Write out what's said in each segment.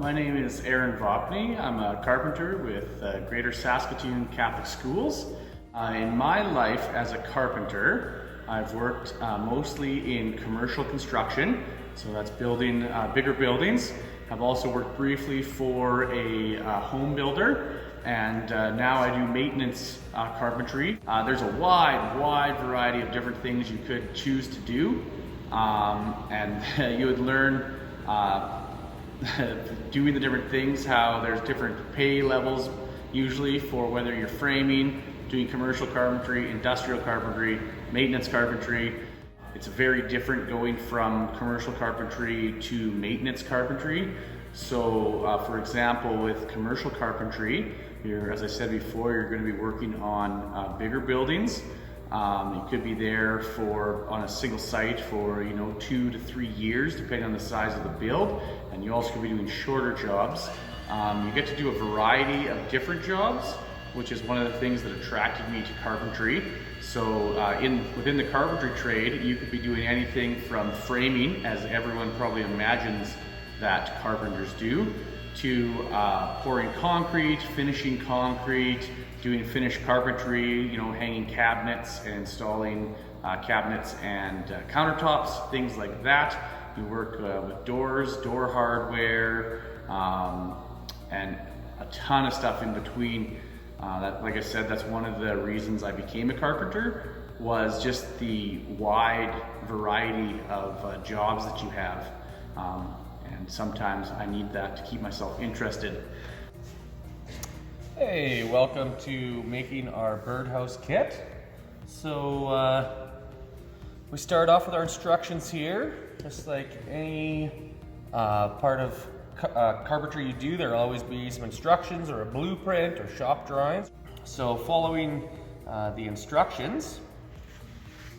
My name is Aaron Vopney. I'm a carpenter with Greater Saskatchewan Catholic Schools. In my life as a carpenter, I've worked mostly in commercial construction, so that's building bigger buildings. I've also worked briefly for a home builder, and now I do maintenance carpentry. There's a wide variety of different things you could choose to do, and you would learn doing the different things, how there's different pay levels usually for whether you're framing, doing commercial carpentry, industrial carpentry, maintenance carpentry. It's very different going from commercial carpentry to maintenance carpentry. So for example, with commercial carpentry, as I said before, you're going to be working on bigger buildings. You could be there on a single site for 2 to 3 years, depending on the size of the build. And you also could be doing shorter jobs. You get to do a variety of different jobs, which is one of the things that attracted me to carpentry. So within the carpentry trade, you could be doing anything from framing, as everyone probably imagines that carpenters do, to pouring concrete, finishing concrete, doing finished carpentry, hanging cabinets and installing cabinets and countertops, things like that. You work with doors, door hardware, and a ton of stuff in between. Like I said, that's one of the reasons I became a carpenter, was just the wide variety of jobs that you have. And sometimes I need that to keep myself interested. Hey, welcome to making our birdhouse kit. So we start off with our instructions here. Just like any part of carpentry you do, there'll always be some instructions or a blueprint or shop drawings. So following the instructions,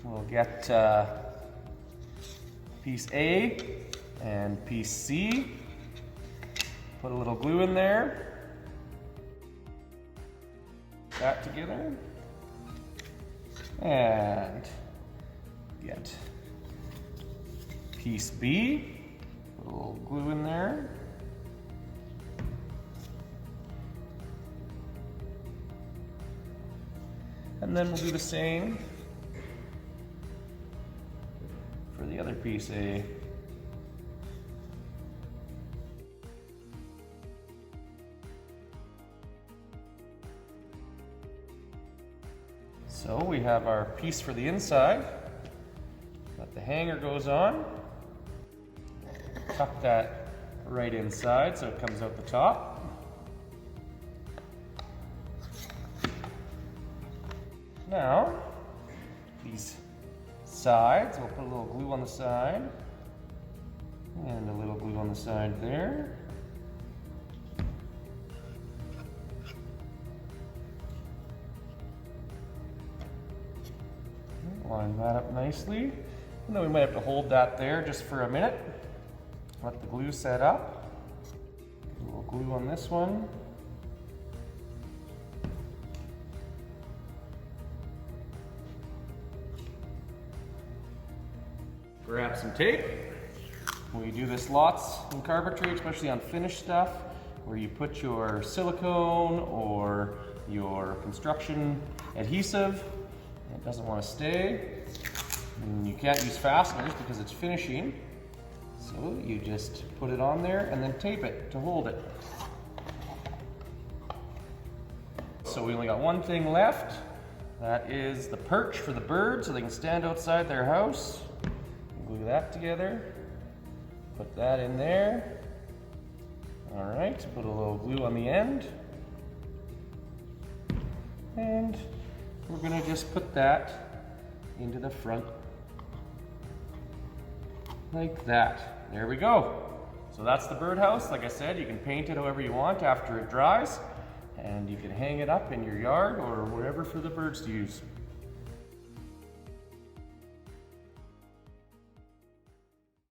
we'll get piece A and piece C. Put a little glue in there. That together. And get piece B. Put a little glue in there. And then we'll do the same for the other piece A. So we have our piece for the inside that the hanger goes on. Tuck that right inside so it comes out the top. Now, these sides, we'll put a little glue on the side and a little glue on the side there. Line that up nicely. And then we might have to hold that there just for a minute. Let the glue set up. A little glue on this one. Grab some tape. We do this lots in carpentry, especially on finished stuff, where you put your silicone or your construction adhesive. It doesn't want to stay. And you can't use fasteners because it's finishing. So you just put it on there and then tape it to hold it. So we only got one thing left. That is the perch for the birds so they can stand outside their house. Glue that together. Put that in there. All right, put a little glue on the end. And we're going to just put that into the front like that. There we go. So that's the birdhouse. Like I said, you can paint it however you want after it dries, and you can hang it up in your yard or wherever for the birds to use.